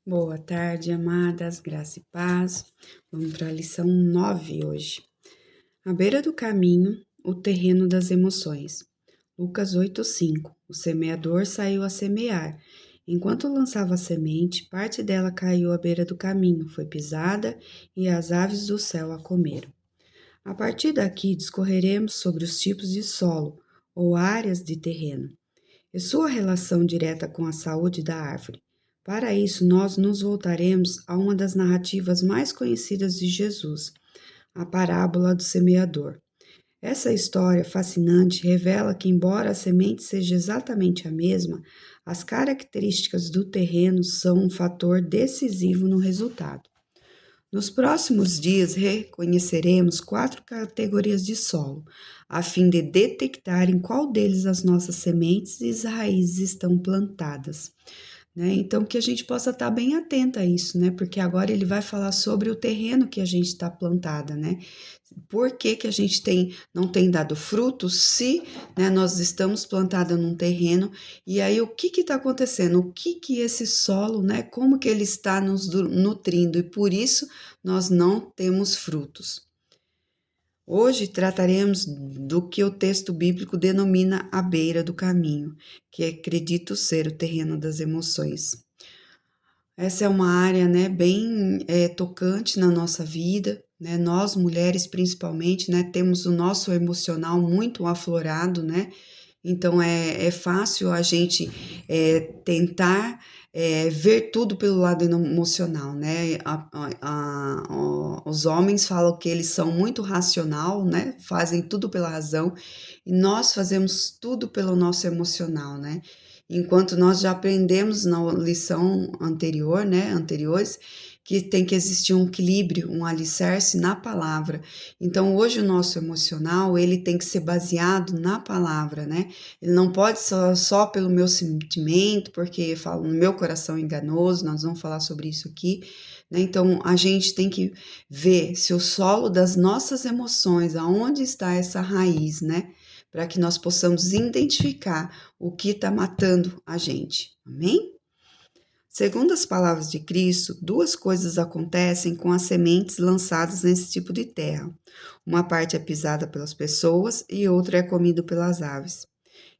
Boa tarde, amadas, graça e paz. Vamos para a lição 9 hoje. À beira do caminho, o terreno das emoções. Lucas 8:5. O semeador saiu a semear. Enquanto lançava a semente, parte dela caiu à beira do caminho, foi pisada e as aves do céu a comeram. A partir daqui, discorreremos sobre os tipos de solo ou áreas de terreno e sua relação direta com a saúde da árvore. Para isso, nós nos voltaremos a uma das narrativas mais conhecidas de Jesus, a parábola do semeador. Essa história fascinante revela que, embora a semente seja exatamente a mesma, as características do terreno são um fator decisivo no resultado. Nos próximos dias, reconheceremos 4 categorias de solo, a fim de detectar em qual deles as nossas sementes e raízes estão plantadas. Então, que a gente possa estar bem atenta a isso, né? Porque agora ele vai falar sobre o terreno que a gente está plantada, né? Por que que a gente não tem dado frutos se, né, nós estamos plantada num terreno e aí o que está acontecendo? O que esse solo, né? Como que ele está nos nutrindo e por isso nós não temos frutos. Hoje trataremos do que o texto bíblico denomina a beira do caminho, que acredito ser o terreno das emoções. Essa é uma área, né, bem tocante na nossa vida, né? Nós mulheres principalmente, né, temos o nosso emocional muito aflorado, né? Então é fácil a gente tentar ver tudo pelo lado emocional, né? Os homens falam que eles são muito racional, né? Fazem tudo pela razão, e nós fazemos tudo pelo nosso emocional, né? Enquanto nós já aprendemos na lição anterior, né? Anteriores, que tem que existir um equilíbrio, um alicerce na palavra. Então, hoje o nosso emocional, ele tem que ser baseado na palavra, né? Ele não pode ser só pelo meu sentimento, porque eu falo no meu coração enganoso, nós vamos falar sobre isso aqui, né? Então, a gente tem que ver se o solo das nossas emoções, aonde está essa raiz, né? Para que nós possamos identificar o que está matando a gente, amém? Segundo as palavras de Cristo, duas coisas acontecem com as sementes lançadas nesse tipo de terra. Uma parte é pisada pelas pessoas e outra é comida pelas aves.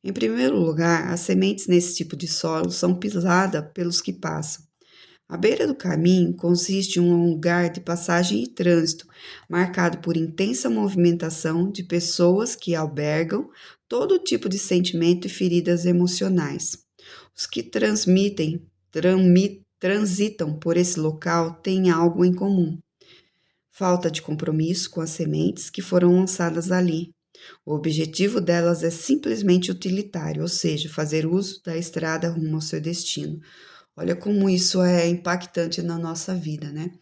Em primeiro lugar, as sementes nesse tipo de solo são pisadas pelos que passam. A beira do caminho consiste em um lugar de passagem e trânsito, marcado por intensa movimentação de pessoas que albergam todo tipo de sentimento e feridas emocionais. Os que transitam por esse local têm algo em comum: falta de compromisso com as sementes que foram lançadas ali. O objetivo delas é simplesmente utilitário, ou seja, fazer uso da estrada rumo ao seu destino. Olha como isso é impactante na nossa vida, né?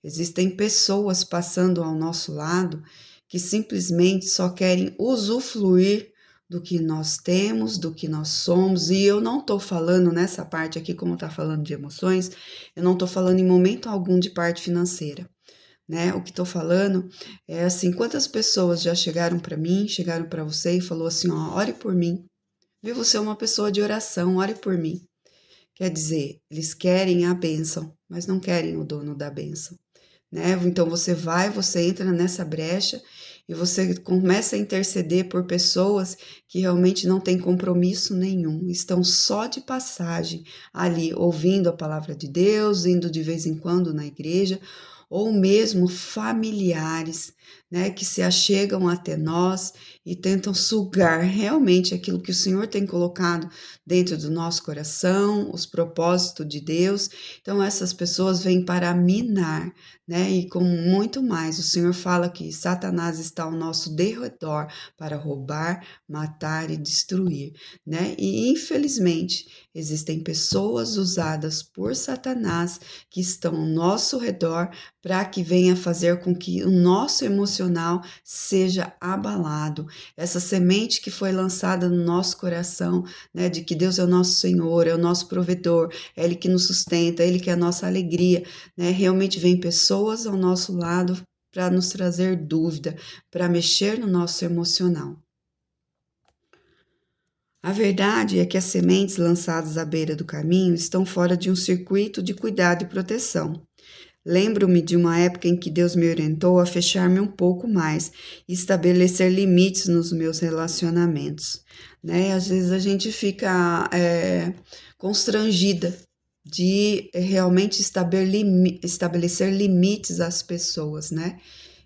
Existem pessoas passando ao nosso lado que simplesmente só querem usufruir do que nós temos, do que nós somos, e eu não estou falando nessa parte aqui, como está falando de emoções, eu não estou falando em momento algum de parte financeira, né? O que estou falando é assim, quantas pessoas já chegaram para mim, chegaram para você e falou assim, ó, ore por mim, viu? Você é uma pessoa de oração, ore por mim. Quer dizer, eles querem a bênção, mas não querem o dono da bênção, né? Então você entra nessa brecha e você começa a interceder por pessoas que realmente não têm compromisso nenhum, estão só de passagem ali, ouvindo a palavra de Deus, indo de vez em quando na igreja, ou mesmo familiares, né, que se achegam até nós e tentam sugar realmente aquilo que o Senhor tem colocado dentro do nosso coração, os propósitos de Deus. Então essas pessoas vêm para minar, né? E com muito mais, o Senhor fala que Satanás está ao nosso derredor para roubar, matar e destruir, né? E infelizmente existem pessoas usadas por Satanás que estão ao nosso redor para que venha fazer com que o nosso emocional seja abalado. Essa semente que foi lançada no nosso coração, né, de que Deus é o nosso Senhor, é o nosso provedor, é Ele que nos sustenta, é Ele que é a nossa alegria, né? Realmente vem pessoas ao nosso lado para nos trazer dúvida, para mexer no nosso emocional. A verdade é que as sementes lançadas à beira do caminho estão fora de um circuito de cuidado e proteção. Lembro-me de uma época em que Deus me orientou a fechar-me um pouco mais e estabelecer limites nos meus relacionamentos, né? Às vezes a gente fica constrangida de realmente estabelecer limites às pessoas, né?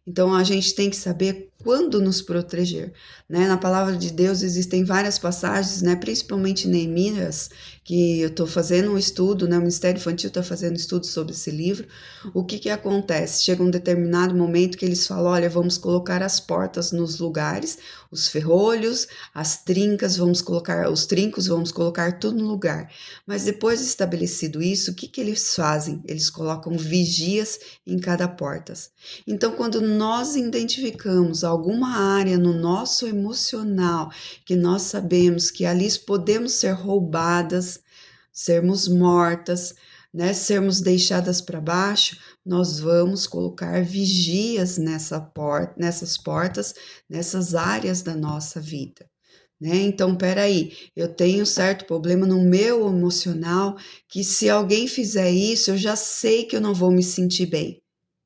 Então a gente tem que saber quando nos proteger, né? Na palavra de Deus existem várias passagens, né? Principalmente em Neemias, que eu estou fazendo um estudo, né? O Ministério Infantil está fazendo um estudo sobre esse livro. O que acontece? Chega um determinado momento que eles falam: olha, vamos colocar as portas nos lugares, os ferrolhos, as trincas, vamos colocar os trincos, vamos colocar tudo no lugar. Mas depois de estabelecido isso, o que eles fazem? Eles colocam vigias em cada porta. Então, quando nós identificamos alguma área no nosso emocional que nós sabemos que ali podemos ser roubadas, sermos mortas, né, sermos deixadas para baixo, nós vamos colocar vigias nessas portas, nessas áreas da nossa vida. Né? Então, peraí, eu tenho certo problema no meu emocional que se alguém fizer isso, eu já sei que eu não vou me sentir bem.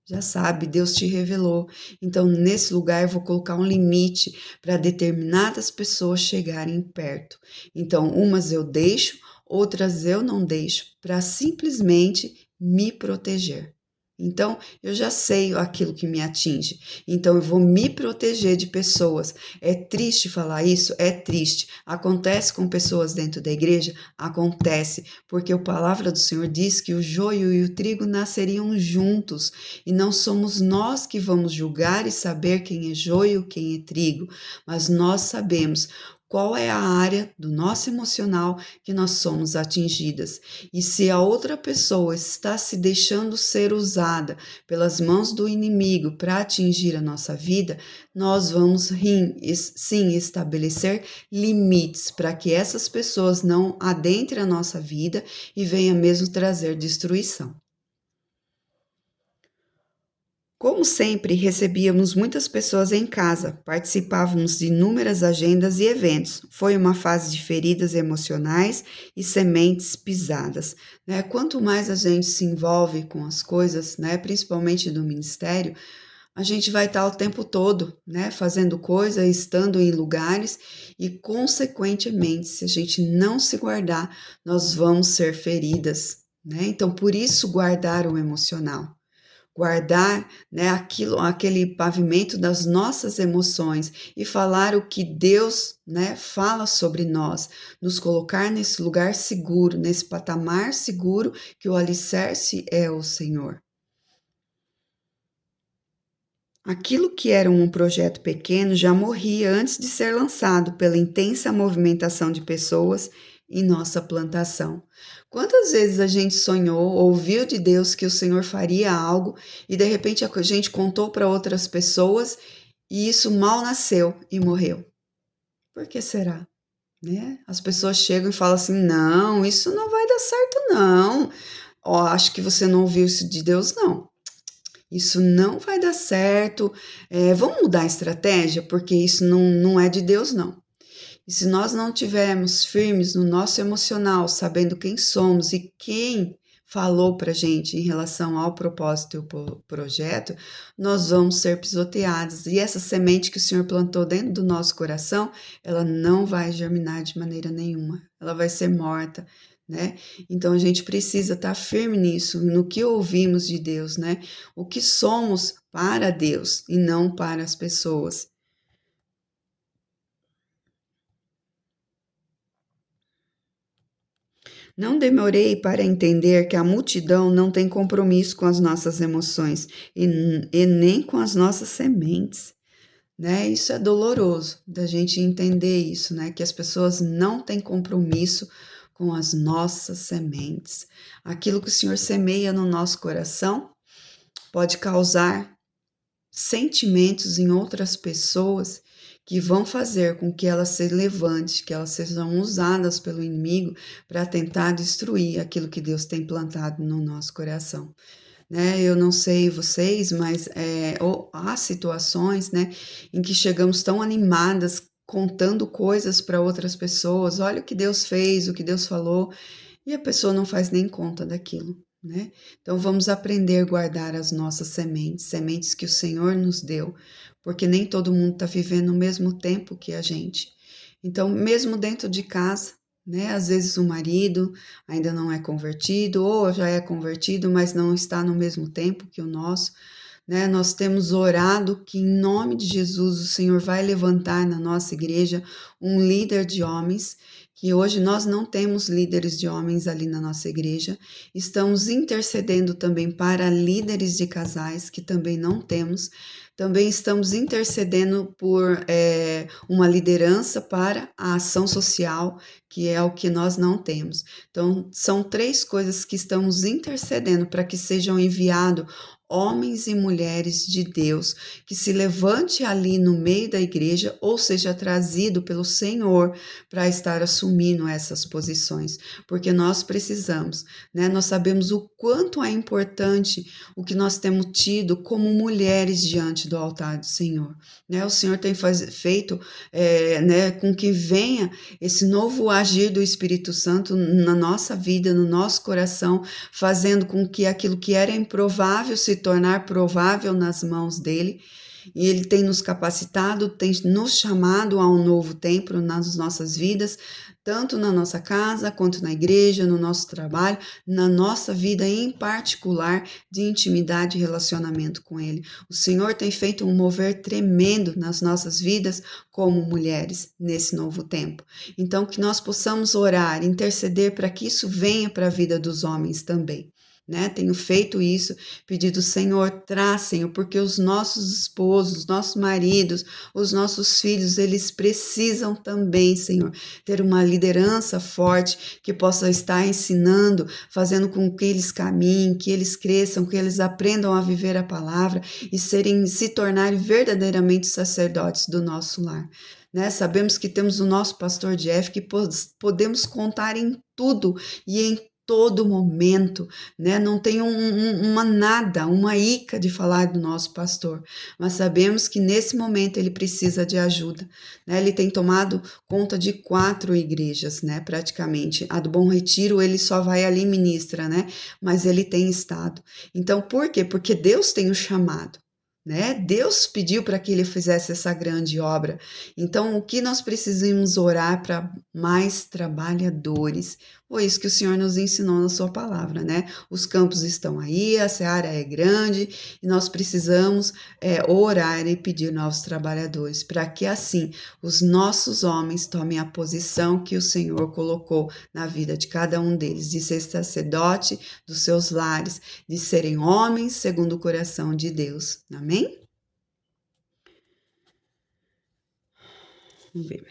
Já sabe, Deus te revelou. Então, nesse lugar, eu vou colocar um limite para determinadas pessoas chegarem perto. Então, umas eu deixo, outras eu não deixo, para simplesmente me proteger. Então, eu já sei aquilo que me atinge. Então, eu vou me proteger de pessoas. É triste falar isso? É triste. Acontece com pessoas dentro da igreja? Acontece, porque a palavra do Senhor diz que o joio e o trigo nasceriam juntos. E não somos nós que vamos julgar e saber quem é joio, quem é trigo, mas nós sabemos qual é a área do nosso emocional que nós somos atingidas. E se a outra pessoa está se deixando ser usada pelas mãos do inimigo para atingir a nossa vida, nós vamos sim estabelecer limites para que essas pessoas não adentrem a nossa vida e venham mesmo trazer destruição. Como sempre, recebíamos muitas pessoas em casa, participávamos de inúmeras agendas e eventos. Foi uma fase de feridas emocionais e sementes pisadas. Né? Quanto mais a gente se envolve com as coisas, né, principalmente do ministério, a gente vai estar o tempo todo, né, fazendo coisa, estando em lugares e, consequentemente, se a gente não se guardar, nós vamos ser feridas. Né? Então, por isso, guardar o emocional. Guardar, né, aquele pavimento das nossas emoções e falar o que Deus, né, fala sobre nós, nos colocar nesse lugar seguro, nesse patamar seguro que o alicerce é o Senhor. Aquilo que era um projeto pequeno já morria antes de ser lançado pela intensa movimentação de pessoas em nossa plantação. Quantas vezes a gente sonhou, ouviu de Deus que o Senhor faria algo e de repente a gente contou para outras pessoas e isso mal nasceu e morreu? Por que será? Né? As pessoas chegam e falam assim: não, isso não vai dar certo, não. Ó, acho que você não ouviu isso de Deus, não. Isso não vai dar certo. Vamos mudar a estratégia, porque isso não é de Deus, não. E se nós não tivermos firmes no nosso emocional, sabendo quem somos e quem falou para gente em relação ao propósito e o projeto, nós vamos ser pisoteados. E essa semente que o Senhor plantou dentro do nosso coração, ela não vai germinar de maneira nenhuma. Ela vai ser morta, né? Então a gente precisa estar firme nisso, no que ouvimos de Deus, né? O que somos para Deus e não para as pessoas. Não demorei para entender que a multidão não tem compromisso com as nossas emoções e nem com as nossas sementes, né? Isso é doloroso da gente entender isso, né? Que as pessoas não têm compromisso com as nossas sementes. Aquilo que o Senhor semeia no nosso coração pode causar sentimentos em outras pessoas que vão fazer com que elas se levante, que elas sejam usadas pelo inimigo para tentar destruir aquilo que Deus tem plantado no nosso coração. Né? Eu não sei vocês, mas há situações, né, em que chegamos tão animadas contando coisas para outras pessoas, olha o que Deus fez, o que Deus falou, e a pessoa não faz nem conta daquilo, né? Então vamos aprender a guardar as nossas sementes, sementes que o Senhor nos deu, porque nem todo mundo está vivendo o mesmo tempo que a gente. Então, mesmo dentro de casa, né? Às vezes o marido ainda não é convertido, ou já é convertido, mas não está no mesmo tempo que o nosso, né? Nós temos orado que em nome de Jesus o Senhor vai levantar na nossa igreja um líder de homens, que hoje nós não temos líderes de homens ali na nossa igreja. Estamos intercedendo também para líderes de casais, que também não temos. Também estamos intercedendo por uma liderança para a ação social, que é o que nós não temos. Então, são 3 coisas que estamos intercedendo para que sejam enviados homens e mulheres de Deus, que se levante ali no meio da igreja ou seja trazido pelo Senhor para estar assumindo essas posições, porque nós precisamos, né? Nós sabemos o quanto é importante o que nós temos tido como mulheres diante do altar do Senhor, né? O Senhor tem feito, né, com que venha esse novo agir do Espírito Santo na nossa vida, no nosso coração, fazendo com que aquilo que era improvável se tornar provável nas mãos dele. E ele tem nos capacitado, tem nos chamado a um novo tempo nas nossas vidas, tanto na nossa casa, quanto na igreja, no nosso trabalho, na nossa vida em particular de intimidade e relacionamento com ele. O Senhor tem feito um mover tremendo nas nossas vidas como mulheres nesse novo tempo. Então, que nós possamos orar, interceder para que isso venha para a vida dos homens também. Né? Tenho feito isso, pedido, Senhor, traz, Senhor, porque os nossos esposos, os nossos maridos, os nossos filhos, eles precisam também, Senhor, ter uma liderança forte que possa estar ensinando, fazendo com que eles caminhem, que eles cresçam, que eles aprendam a viver a palavra e se tornarem verdadeiramente sacerdotes do nosso lar. Né? Sabemos que temos o nosso pastor Jeff, que podemos contar em tudo e em todo momento, né? Não tem uma ica de falar do nosso pastor, mas sabemos que nesse momento ele precisa de ajuda, né? Ele tem tomado conta de 4 igrejas, né? Praticamente. A do Bom Retiro ele só vai ali e ministra, né? Mas ele tem estado. Então, por quê? Porque Deus tem o chamado. Né? Deus pediu para que ele fizesse essa grande obra. Então, o que nós precisamos orar para mais trabalhadores? Foi isso que o Senhor nos ensinou na sua palavra, né? Os campos estão aí, a seara é grande e nós precisamos orar e pedir novos trabalhadores para que assim os nossos homens tomem a posição que o Senhor colocou na vida de cada um deles, de ser sacerdote dos seus lares, de serem homens segundo o coração de Deus. Amém? Vamos ver.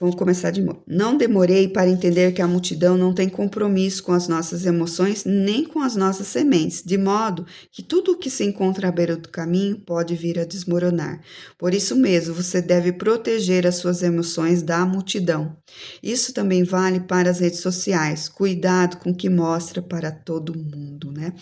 Vamos começar de novo. Não demorei para entender que a multidão não tem compromisso com as nossas emoções nem com as nossas sementes, de modo que tudo o que se encontra à beira do caminho pode vir a desmoronar. Por isso mesmo, você deve proteger as suas emoções da multidão. Isso também vale para as redes sociais. Cuidado com o que mostra para todo mundo, né?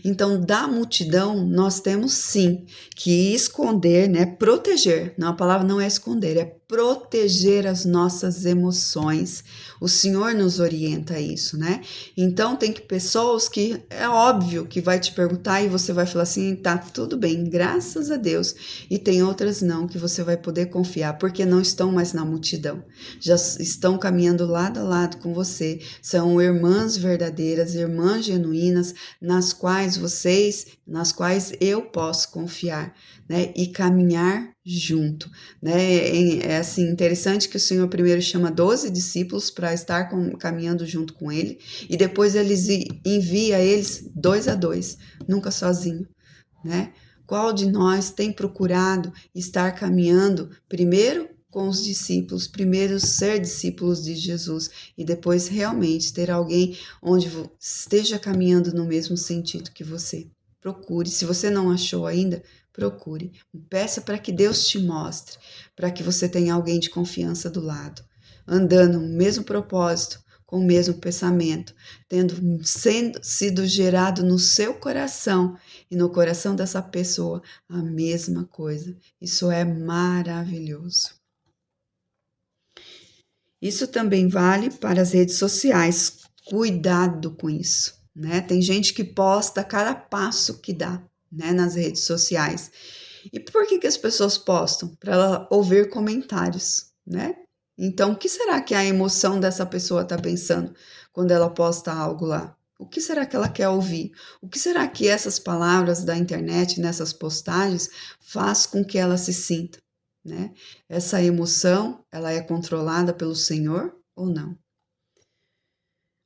Então, da multidão, nós temos sim que esconder, né? Proteger. Não, a palavra não é esconder, é proteger as nossas emoções. O Senhor nos orienta a isso, né? Então tem que pessoas que é óbvio que vai te perguntar e você vai falar assim, tá tudo bem, graças a Deus. E tem outras não que você vai poder confiar, porque não estão mais na multidão. Já estão caminhando lado a lado com você. São irmãs verdadeiras, irmãs genuínas, nas quais eu posso confiar, né? E caminhar junto, né? É assim interessante que o Senhor primeiro chama 12 discípulos para estar caminhando junto com ele e depois envia eles 2 a 2, nunca sozinho, né? Qual de nós tem procurado estar caminhando primeiro com os discípulos, primeiro ser discípulos de Jesus e depois realmente ter alguém onde esteja caminhando no mesmo sentido que você? Procure, se você não achou ainda, procure. Peça para que Deus te mostre, para que você tenha alguém de confiança do lado, andando no mesmo propósito, com o mesmo pensamento, sido gerado no seu coração e no coração dessa pessoa a mesma coisa. Isso é maravilhoso. Isso também vale para as redes sociais. Cuidado com isso, né? Tem gente que posta cada passo que dá, né, nas redes sociais. E por que as pessoas postam? Para ela ouvir comentários, né? Então, o que será que a emoção dessa pessoa está pensando quando ela posta algo lá? O que será que ela quer ouvir? O que será que essas palavras da internet, nessas postagens, faz com que ela se sinta, né? Essa emoção, ela é controlada pelo Senhor ou não?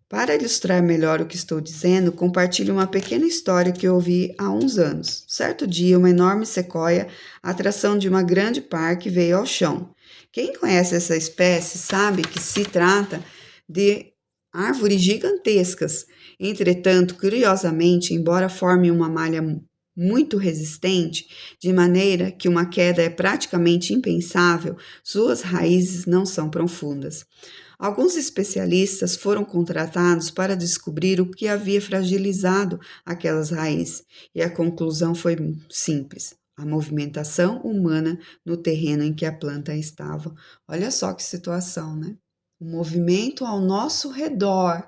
Para ilustrar melhor o que estou dizendo, compartilho uma pequena história que eu ouvi há uns anos. Certo dia, uma enorme sequoia, atração de uma grande parque, veio ao chão. Quem conhece essa espécie sabe que se trata de árvores gigantescas. Entretanto, curiosamente, embora formem uma malha muito resistente, de maneira que uma queda é praticamente impensável, suas raízes não são profundas. Alguns especialistas foram contratados para descobrir o que havia fragilizado aquelas raízes, e a conclusão foi simples: a movimentação humana no terreno em que a planta estava. Olha só que situação, né? O movimento ao nosso redor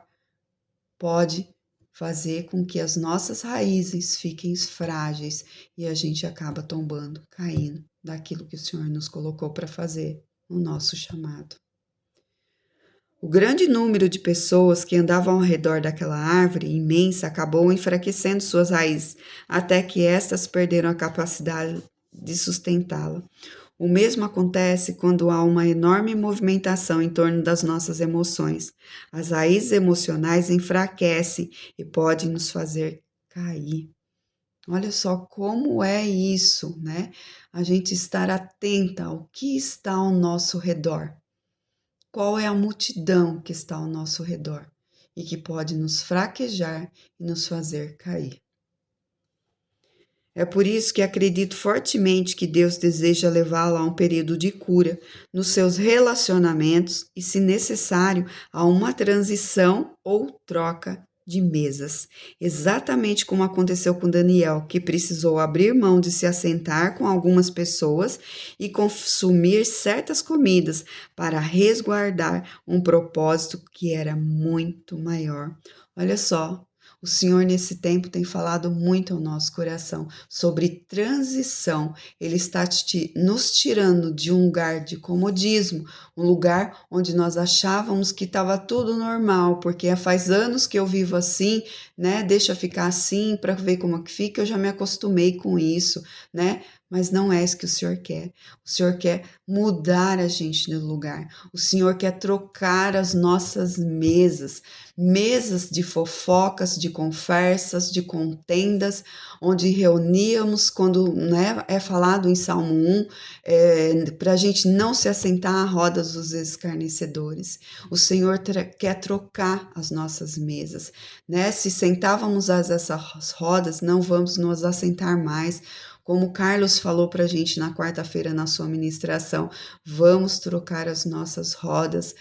pode fazer com que as nossas raízes fiquem frágeis e a gente acaba tombando, caindo daquilo que o Senhor nos colocou para fazer, o nosso chamado. O grande número de pessoas que andavam ao redor daquela árvore imensa acabou enfraquecendo suas raízes, até que estas perderam a capacidade de sustentá-la. O mesmo acontece quando há uma enorme movimentação em torno das nossas emoções. As raízes emocionais enfraquecem e podem nos fazer cair. Olha só como é isso, né? A gente estar atenta ao que está ao nosso redor. Qual é a multidão que está ao nosso redor e que pode nos fraquejar e nos fazer cair. É por isso que acredito fortemente que Deus deseja levá-lo a um período de cura nos seus relacionamentos e, se necessário, a uma transição ou troca de mesas. Exatamente como aconteceu com Daniel, que precisou abrir mão de se assentar com algumas pessoas e consumir certas comidas para resguardar um propósito que era muito maior. Olha só. O Senhor, nesse tempo, tem falado muito ao nosso coração sobre transição. Ele está nos tirando de um lugar de comodismo, um lugar onde nós achávamos que estava tudo normal, porque faz anos que eu vivo assim, né? Deixa ficar assim para ver como é que fica, eu já me acostumei com isso, né? Mas não é isso que o Senhor quer. O Senhor quer mudar a gente no lugar. O Senhor quer trocar as nossas mesas de fofocas, de conversas, de contendas, onde reuníamos, quando, né, é falado em Salmo 1, para a gente não se assentar à roda dos escarnecedores. O Senhor quer trocar as nossas mesas, né? Se sentávamos a essas rodas, não vamos nos assentar mais. Como o Carlos falou para a gente na quarta-feira na sua ministração, vamos trocar as nossas rodas.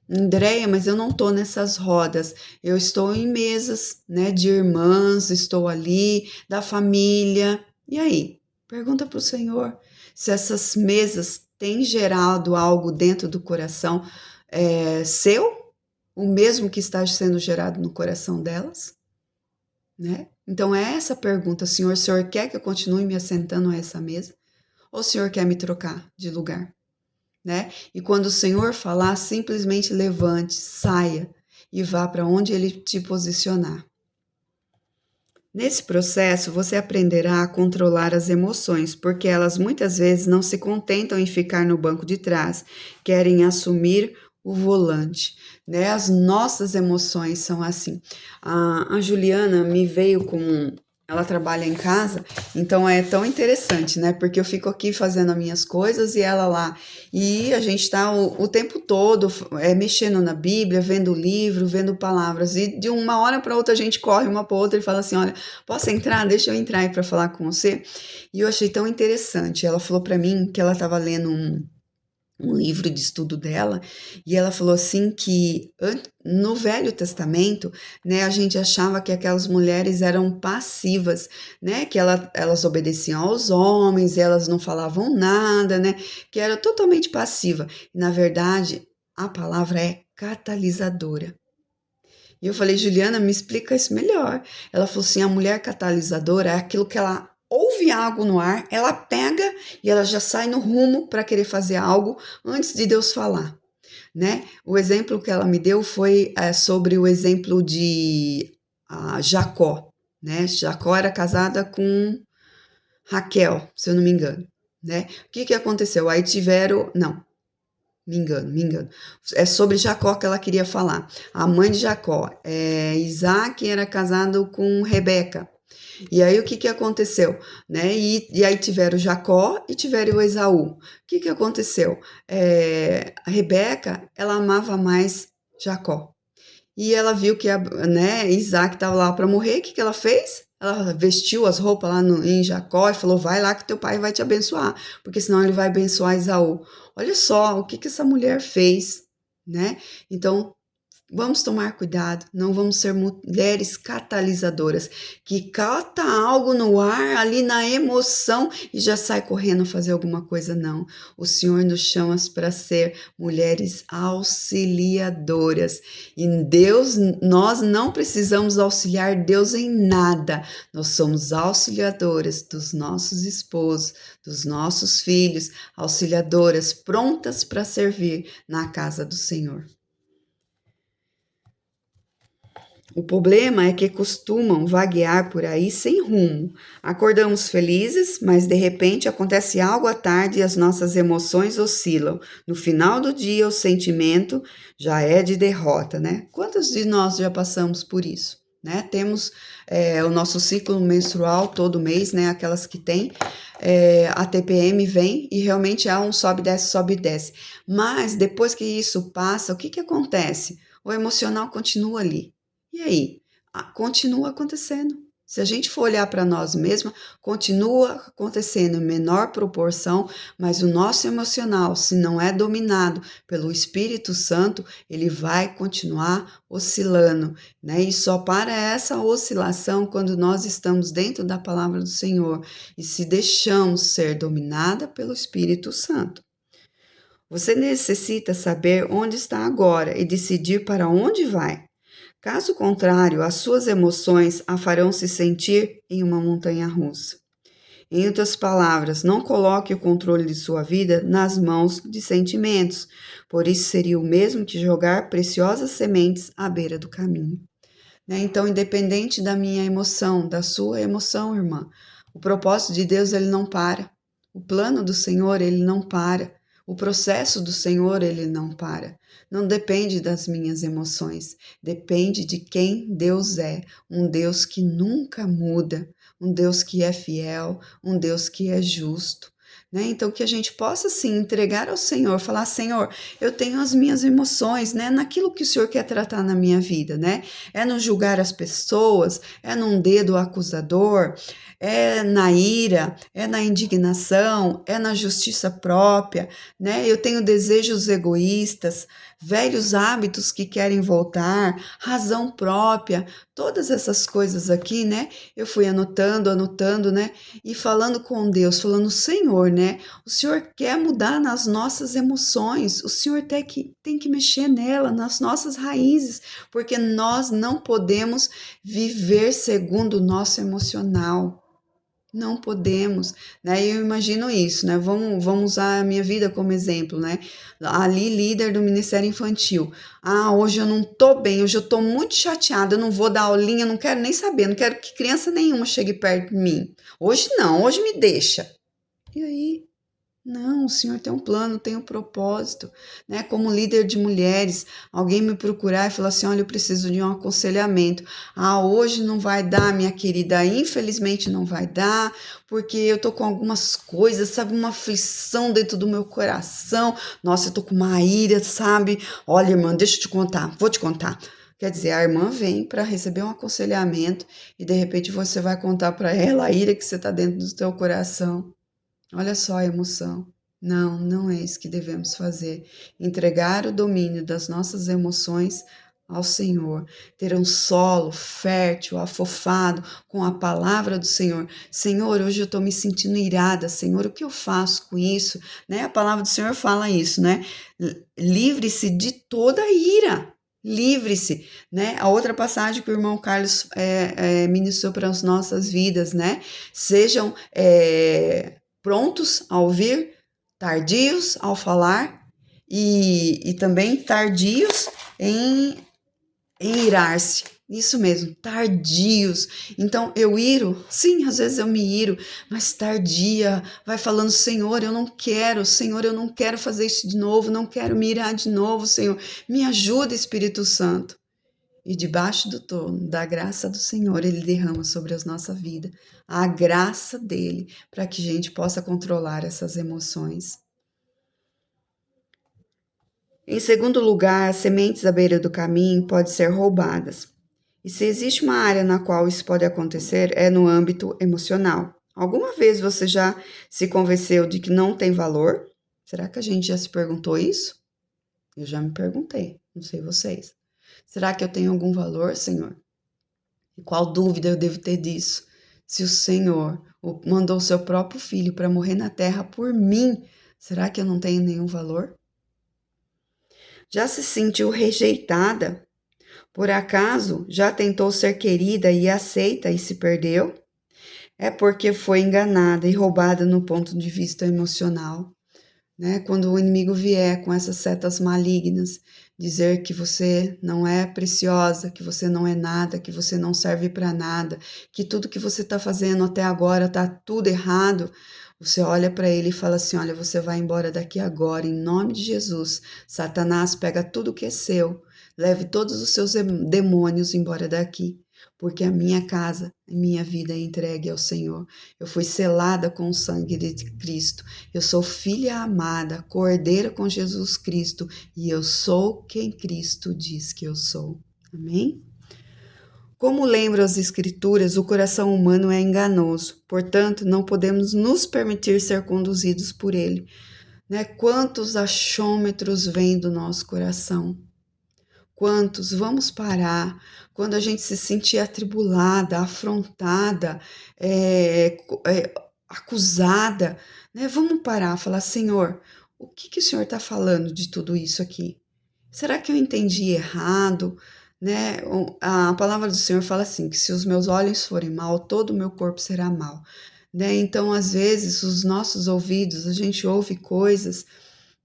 Andréia, mas eu não estou nessas rodas, eu estou em mesas, né, de irmãs, estou ali, da família. E aí? Pergunta para o Senhor se essas mesas têm gerado algo dentro do coração seu, o mesmo que está sendo gerado no coração delas, né? Então é essa pergunta, Senhor, o Senhor quer que eu continue me assentando a essa mesa? Ou o Senhor quer me trocar de lugar? Né? E quando o Senhor falar, simplesmente levante, saia e vá para onde Ele te posicionar. Nesse processo, você aprenderá a controlar as emoções, porque elas muitas vezes não se contentam em ficar no banco de trás, querem assumir o volante, né? As nossas emoções são assim. A Juliana me veio com... Ela trabalha em casa, então é tão interessante, né? Porque eu fico aqui fazendo as minhas coisas e ela lá. E a gente está o tempo todo mexendo na Bíblia, vendo livro, vendo palavras. E de uma hora para outra a gente corre uma para outra e fala assim: olha, posso entrar? Deixa eu entrar aí para falar com você. E eu achei tão interessante. Ela falou para mim que ela estava lendo um livro de estudo dela, e ela falou assim que no Velho Testamento, né, a gente achava que aquelas mulheres eram passivas, né, que elas obedeciam aos homens, elas não falavam nada, né, que era totalmente passiva. E, na verdade, a palavra é catalisadora. E eu falei, Juliana, me explica isso melhor. Ela falou assim: a mulher catalisadora é aquilo que ela ouve algo no ar, ela pega e ela já sai no rumo para querer fazer algo antes de Deus falar, né? O exemplo que ela me deu foi sobre o exemplo de Jacó, né? Jacó era casada com Raquel, se eu não me engano, né? O que aconteceu? Aí tiveram, não, me engano. É sobre Jacó que ela queria falar. A mãe de Jacó, Isaac era casado com Rebeca. E aí o que aconteceu? Né? E aí tiveram Jacó e tiveram Esaú. O que aconteceu? A Rebeca, ela amava mais Jacó. E ela viu que né, Isaac estava lá para morrer. O que ela fez? Ela vestiu as roupas lá em Jacó e falou: vai lá que teu pai vai te abençoar, porque senão ele vai abençoar Esaú. Olha só o que essa mulher fez, né? Então, vamos tomar cuidado, não vamos ser mulheres catalisadoras, que cata algo no ar, ali na emoção, e já sai correndo fazer alguma coisa, não. O Senhor nos chama para ser mulheres auxiliadoras. E Deus, nós não precisamos auxiliar Deus em nada. Nós somos auxiliadoras dos nossos esposos, dos nossos filhos, auxiliadoras prontas para servir na casa do Senhor. O problema é que costumam vaguear por aí sem rumo. Acordamos felizes, mas de repente acontece algo à tarde e as nossas emoções oscilam. No final do dia, o sentimento já é de derrota, né? Quantos de nós já passamos por isso? Né? Temos o nosso ciclo menstrual todo mês, né? Aquelas que têm. A TPM vem e realmente há um sobe e desce, sobe e desce. Mas depois que isso passa, o que acontece? O emocional continua ali. E aí? Continua acontecendo. Se a gente for olhar para nós mesmos, continua acontecendo em menor proporção, mas o nosso emocional, se não é dominado pelo Espírito Santo, ele vai continuar oscilando, né? E só para essa oscilação quando nós estamos dentro da palavra do Senhor e se deixamos ser dominada pelo Espírito Santo. Você necessita saber onde está agora e decidir para onde vai. Caso contrário, as suas emoções a farão se sentir em uma montanha-russa. Em outras palavras, não coloque o controle de sua vida nas mãos de sentimentos, por isso seria o mesmo que jogar preciosas sementes à beira do caminho. Né? Então, independente da minha emoção, da sua emoção, irmã, o propósito de Deus ele não para. O plano do Senhor ele não para. O processo do Senhor ele não para. Não depende das minhas emoções, depende de quem Deus é, um Deus que nunca muda, um Deus que é fiel, um Deus que é justo. Né? Então, que a gente possa, sim, entregar ao Senhor, falar, Senhor, eu tenho as minhas emoções, né? Naquilo que o Senhor quer tratar na minha vida, né? É no julgar as pessoas, é num dedo acusador, é na ira, é na indignação, é na justiça própria, né? Eu tenho desejos egoístas, velhos hábitos que querem voltar, razão própria, todas essas coisas aqui, né? Eu fui anotando, né? E falando com Deus, falando, Senhor, né? O Senhor quer mudar nas nossas emoções, o Senhor tem que mexer nela, nas nossas raízes, porque nós não podemos viver segundo o nosso emocional. Não podemos, né? Eu imagino isso, né? Vamos usar a minha vida como exemplo, né? Ali, líder do Ministério Infantil. Hoje eu não tô bem, hoje eu tô muito chateada, eu não vou dar aulinha, não quero nem saber, não quero que criança nenhuma chegue perto de mim. Hoje não, hoje me deixa. E aí? Não, o Senhor tem um plano, tem um propósito, né? Como líder de mulheres, alguém me procurar e falar assim, olha, eu preciso de um aconselhamento. Hoje não vai dar, minha querida, infelizmente não vai dar, porque eu tô com algumas coisas, sabe, uma aflição dentro do meu coração. Nossa, eu tô com uma ira, sabe? Olha, irmã, deixa eu te contar, vou te contar. Quer dizer, a irmã vem para receber um aconselhamento e de repente você vai contar para ela a ira que você tá dentro do seu coração. Olha só a emoção. Não, não é isso que devemos fazer. Entregar o domínio das nossas emoções ao Senhor, ter um solo fértil, afofado com a palavra do Senhor. Senhor, hoje eu estou me sentindo irada. Senhor, o que eu faço com isso? Né? A palavra do Senhor fala isso, né? Livre-se de toda ira. Livre-se, né? A outra passagem que o irmão Carlos ministrou para as nossas vidas, né? Sejam prontos a ouvir, tardios ao falar e também tardios em irar-se. Isso mesmo, tardios. Então, eu iro? Sim, às vezes eu me iro, mas tardia. Vai falando, Senhor, eu não quero, Senhor, eu não quero fazer isso de novo, não quero me irar de novo, Senhor. Me ajuda, Espírito Santo. E debaixo do trono da graça do Senhor, Ele derrama sobre a nossa vida a graça dele, para que a gente possa controlar essas emoções. Em segundo lugar, as sementes à beira do caminho podem ser roubadas. E se existe uma área na qual isso pode acontecer, é no âmbito emocional. Alguma vez você já se convenceu de que não tem valor? Será que a gente já se perguntou isso? Eu já me perguntei, não sei vocês. Será que eu tenho algum valor, Senhor? E qual dúvida eu devo ter disso? Se o Senhor mandou o seu próprio filho para morrer na terra por mim, será que eu não tenho nenhum valor? Já se sentiu rejeitada? Por acaso já tentou ser querida e aceita e se perdeu? É porque foi enganada e roubada no ponto de vista emocional, né? Quando o inimigo vier com essas setas malignas, dizer que você não é preciosa, que você não é nada, que você não serve para nada, que tudo que você está fazendo até agora está tudo errado, você olha para ele e fala assim: olha, você vai embora daqui agora, em nome de Jesus. Satanás, pega tudo que é seu, leve todos os seus demônios embora daqui, porque a minha casa, a minha vida é entregue ao Senhor. Eu fui selada com o sangue de Cristo. Eu sou filha amada, cordeira com Jesus Cristo, e eu sou quem Cristo diz que eu sou. Amém? Como lembram as Escrituras, o coração humano é enganoso, portanto, não podemos nos permitir ser conduzidos por ele. Né? Quantos achômetros vêm do nosso coração? Quantos? Vamos parar. Quando a gente se sentir atribulada, afrontada, acusada, né? Vamos parar, falar: Senhor, o que o Senhor está falando de tudo isso aqui? Será que eu entendi errado? Né? A palavra do Senhor fala assim, que se os meus olhos forem mal, todo o meu corpo será mal. Né? Então, às vezes, os nossos ouvidos, a gente ouve coisas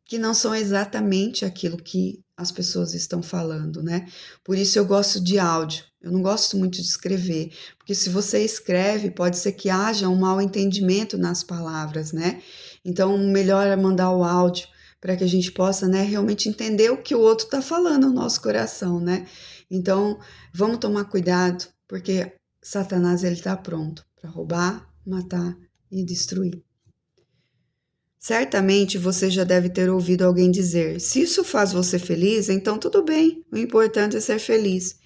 que não são exatamente aquilo que as pessoas estão falando, né? Por isso eu gosto de áudio. Eu não gosto muito de escrever, porque se você escreve, pode ser que haja um mal entendimento nas palavras, né? Então, o melhor é mandar o áudio para que a gente possa, né, realmente entender o que o outro está falando no nosso coração, né? Então, vamos tomar cuidado, porque Satanás ele está pronto para roubar, matar e destruir. Certamente você já deve ter ouvido alguém dizer: se isso faz você feliz, então tudo bem, o importante é ser feliz.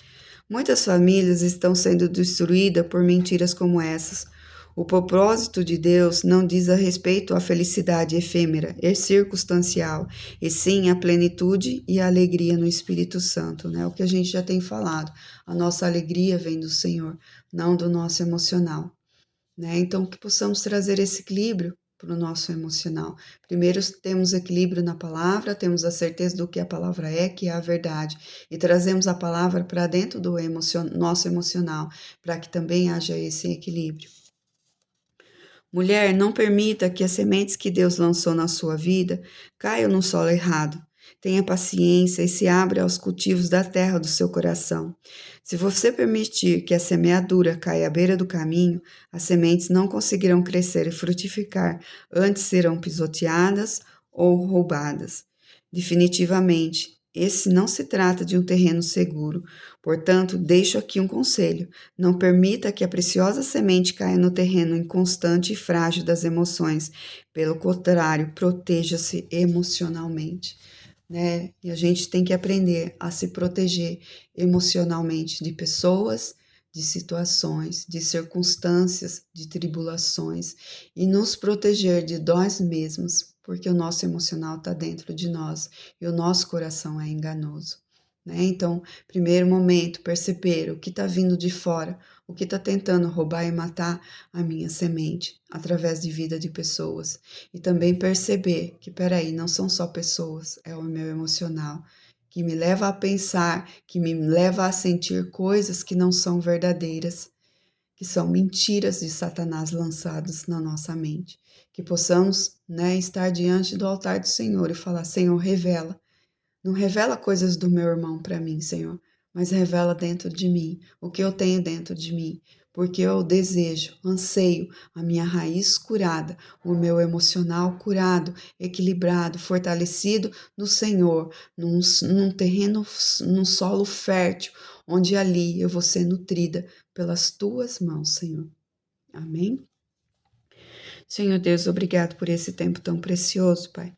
Muitas famílias estão sendo destruídas por mentiras como essas. O propósito de Deus não diz a respeito à felicidade efêmera e circunstancial, e sim à plenitude e à alegria no Espírito Santo, né? O que a gente já tem falado. A nossa alegria vem do Senhor, não do nosso emocional. Né? Então, que possamos trazer esse equilíbrio para o nosso emocional. Primeiro, temos equilíbrio na palavra, temos a certeza do que a palavra é, que é a verdade, e trazemos a palavra para dentro do nosso emocional, para que também haja esse equilíbrio. Mulher, não permita que as sementes que Deus lançou na sua vida caiam no solo errado. Tenha paciência e se abra aos cultivos da terra do seu coração. Se você permitir que a semeadura caia à beira do caminho, as sementes não conseguirão crescer e frutificar, antes serão pisoteadas ou roubadas. Definitivamente, esse não se trata de um terreno seguro. Portanto, deixo aqui um conselho: não permita que a preciosa semente caia no terreno inconstante e frágil das emoções. Pelo contrário, proteja-se emocionalmente. Né? E a gente tem que aprender a se proteger emocionalmente de pessoas, de situações, de circunstâncias, de tribulações e nos proteger de nós mesmos, porque o nosso emocional está dentro de nós e o nosso coração é enganoso. Né? Então, primeiro momento, perceber o que está vindo de fora, o que está tentando roubar e matar a minha semente através de vida de pessoas. E também perceber que, peraí, não são só pessoas, é o meu emocional, que me leva a pensar, que me leva a sentir coisas que não são verdadeiras, que são mentiras de Satanás lançadas na nossa mente. Que possamos, né, estar diante do altar do Senhor e falar: Senhor, revela. Não revela coisas do meu irmão para mim, Senhor, mas revela dentro de mim o que eu tenho dentro de mim, porque eu desejo, anseio a minha raiz curada, o meu emocional curado, equilibrado, fortalecido no Senhor, num terreno, num solo fértil, onde ali eu vou ser nutrida pelas tuas mãos, Senhor. Amém? Senhor Deus, obrigado por esse tempo tão precioso, Pai.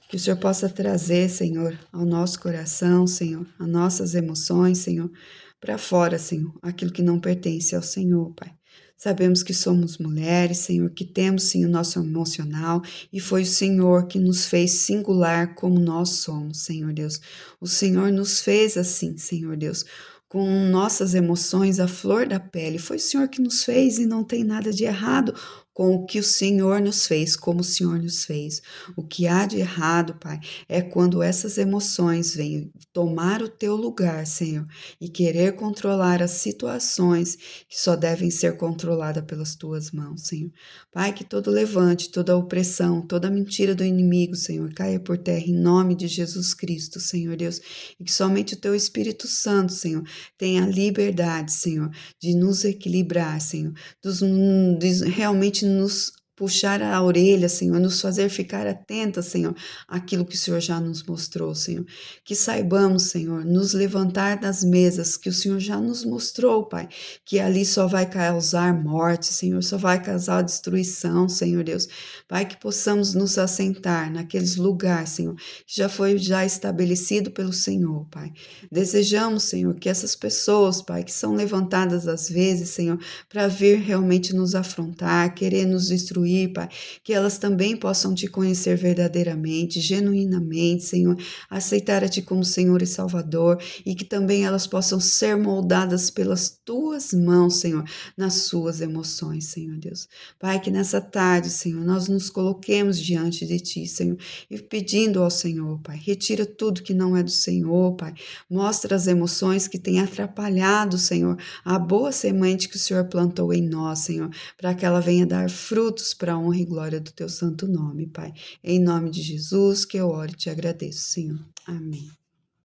Que o Senhor possa trazer, Senhor, ao nosso coração, Senhor, as nossas emoções, Senhor, para fora, Senhor, aquilo que não pertence ao Senhor, Pai. Sabemos que somos mulheres, Senhor, que temos sim o nosso emocional e foi o Senhor que nos fez singular como nós somos, Senhor Deus. O Senhor nos fez assim, Senhor Deus, com nossas emoções à flor da pele. Foi o Senhor que nos fez e não tem nada de errado com o que o Senhor nos fez, como o Senhor nos fez. O que há de errado, Pai, é quando essas emoções vêm tomar o teu lugar, Senhor, e querer controlar as situações que só devem ser controladas pelas tuas mãos, Senhor. Pai, que todo levante, toda opressão, toda mentira do inimigo, Senhor, caia por terra em nome de Jesus Cristo, Senhor Deus, e que somente o teu Espírito Santo, Senhor, tenha liberdade, Senhor, de nos equilibrar, Senhor, de realmente nos puxar a orelha, Senhor, nos fazer ficar atentas, Senhor, àquilo que o Senhor já nos mostrou, Senhor. Que saibamos, Senhor, nos levantar das mesas que o Senhor já nos mostrou, Pai, que ali só vai causar morte, Senhor, só vai causar destruição, Senhor Deus. Pai, que possamos nos assentar naqueles lugares, Senhor, que já foi estabelecido pelo Senhor, Pai. Desejamos, Senhor, que essas pessoas, Pai, que são levantadas às vezes, Senhor, para vir realmente nos afrontar, querer nos destruir, Pai, que elas também possam te conhecer verdadeiramente, genuinamente, Senhor, aceitar a Ti como Senhor e Salvador, e que também elas possam ser moldadas pelas Tuas mãos, Senhor, nas suas emoções, Senhor Deus. Pai, que nessa tarde, Senhor, nós nos coloquemos diante de Ti, Senhor, e pedindo ao Senhor, Pai, retira tudo que não é do Senhor, Pai, mostra as emoções que têm atrapalhado, Senhor, a boa semente que o Senhor plantou em nós, Senhor, para que ela venha dar frutos para a honra e glória do Teu santo nome, Pai. Em nome de Jesus que eu oro e te agradeço, Senhor. Amém.